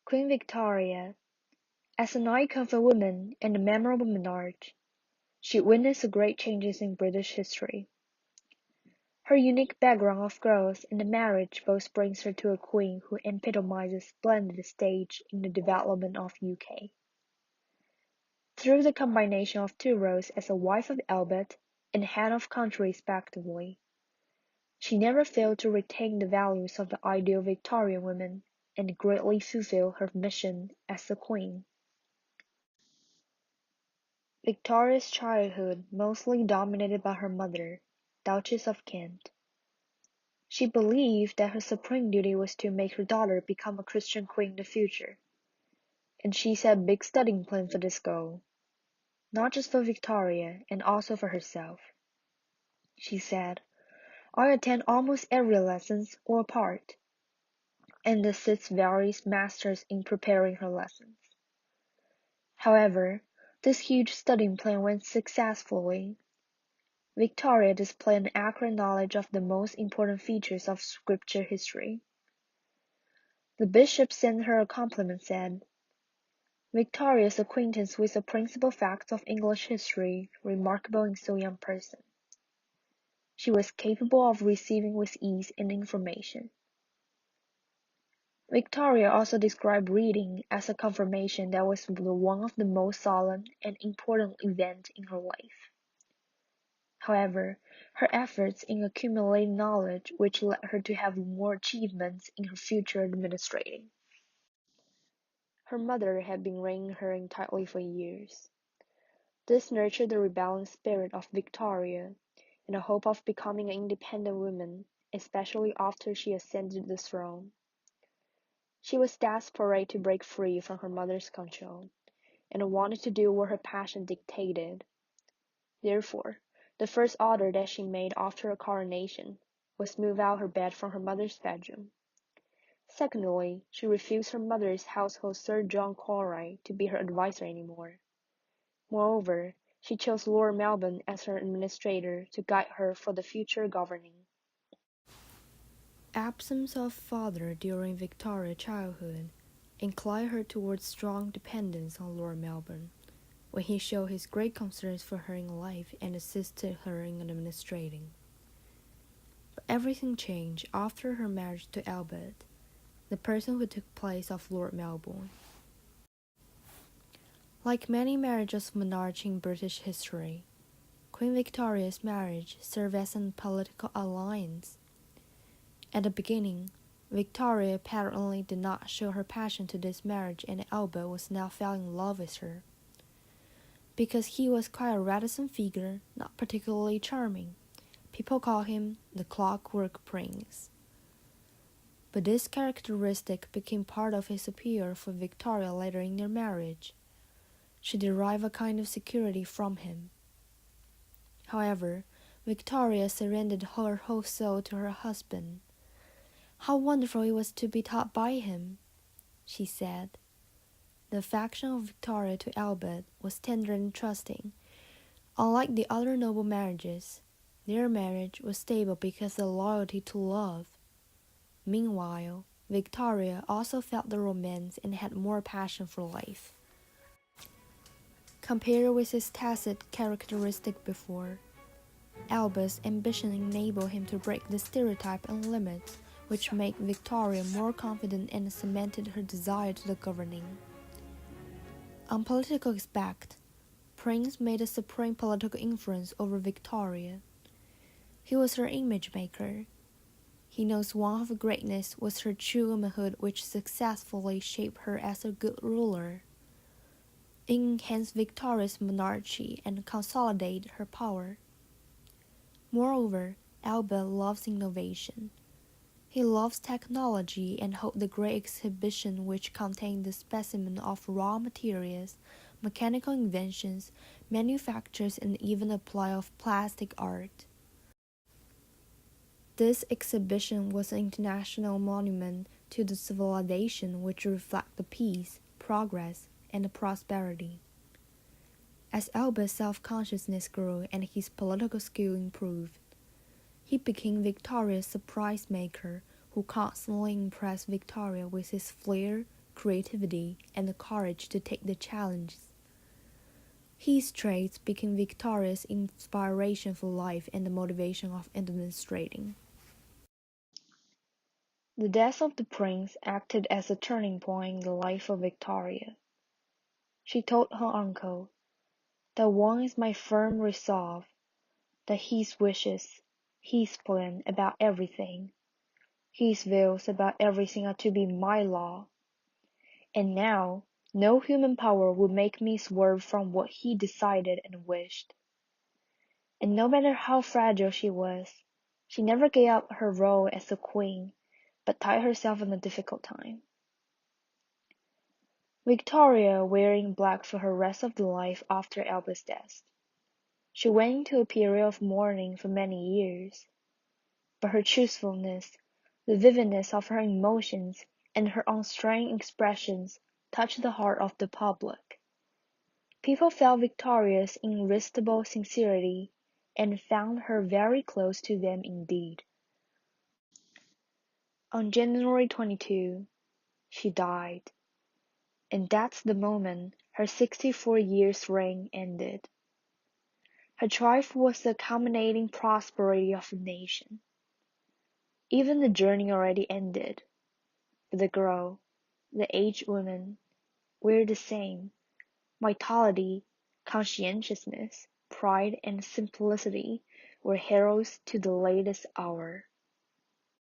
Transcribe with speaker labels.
Speaker 1: Queen Victoria, as an icon for women and a memorable monarch, she witnessed great changes in British history. Her unique background of growth and marriage both brings her to a queen who epitomizes splendid stage in the development of UK. Through the combination of two roles as a wife of Albert and head of country respectively, she never failed to retain the values of the ideal Victorian woman and greatly fulfill her mission as a queen. Victoria's childhood mostly dominated by her mother, Duchess of Kent. She believed that her supreme duty was to make her daughter become a Christian queen in the future, and she set a big studying plan for this goal, not just for Victoria and also for herself. She said, "I attend almost every lesson or part, and assist various masters in preparing her lessons." However, this huge studying plan went successfully. Victoria displayed an accurate knowledge of the most important features of scripture history. The bishop sent her a compliment said, "Victoria's acquaintance with the principal facts of English history remarkable in so young a person. She was capable of receiving with ease any information." Victoria also described reading as a confirmation that was one of the most solemn and important events in her life. However, her efforts in accumulating knowledge which led her to have more achievements in her future administrating. Her mother had been reining her in tightly for years. This nurtured the rebellion spirit of Victoria and a hope of becoming an independent woman, especially after she ascended the throne. She was desperate to break free from her mother's control, and wanted to do what her passion dictated. Therefore, the first order that she made after her coronation was move out her bed from her mother's bedroom. Secondly, she refused her mother's household Sir John Colroy to be her adviser anymore. Moreover, she chose Lord Melbourne as her administrator to guide her for the future governing. Absence of father during Victoria's childhood inclined her towards strong dependence on Lord Melbourne, when he showed his great concerns for her in life and assisted her in administrating. But everything changed after her marriage to Albert, the person who took place of Lord Melbourne. Like many marriages of monarchs in British history, Queen Victoria's marriage served as a political alliance. At the beginning, Victoria apparently did not show her passion to this marriage, and Albert was now falling in love with her. Because he was quite a reticent figure, not particularly charming, people call him the Clockwork Prince. But this characteristic became part of his appeal for Victoria later in their marriage. She derived a kind of security from him. However, Victoria surrendered her whole soul to her husband. "How wonderful it was to be taught by him," she said. The affection of Victoria to Albert was tender and trusting. Unlike the other noble marriages, their marriage was stable because of the loyalty to love. Meanwhile, Victoria also felt the romance and had more passion for life. Compared with his tacit characteristic before, Albert's ambition enabled him to break the stereotype and limits which made Victoria more confident and cemented her desire to the governing. On political aspect, Prince made a supreme political influence over Victoria. He was her image maker. He knows one of her greatness was her true womanhood, which successfully shaped her as a good ruler. It enhanced Victoria's monarchy and consolidated her power. Moreover, Albert loves innovation. He loves technology and held the great exhibition which contained the specimen of raw materials, mechanical inventions, manufactures, and even a play of plastic art. This exhibition was an international monument to the civilization which reflects the peace, progress, and the prosperity. As Albert's self-consciousness grew and his political skill improved, he became Victoria's surprise maker, who constantly impressed Victoria with his flair, creativity, and the courage to take the challenges. His traits became Victoria's inspiration for life and the motivation of administrating. The death of the prince acted as a turning point in the life of Victoria. She told her uncle, "That one is my firm resolve, that his wishes, his plan about everything, his views about everything are to be my law. And now no human power would make me swerve from what he decided and wished." And no matter how fragile she was, she never gave up her role as a queen, but tied herself in a difficult time. Victoria wearing black for her rest of the life after Albert's death. She went into a period of mourning for many years, but her truthfulness, the vividness of her emotions, and her unstrained expressions touched the heart of the public. People felt Victoria's irresistible sincerity and found her very close to them indeed. On January 22, she died, and that's the moment her 64 years reign ended. Her triumph was the culminating prosperity of the nation. Even the journey already ended, but the girl, the aged woman, were the same. Vitality, conscientiousness, pride, and simplicity were heroes to the latest hour.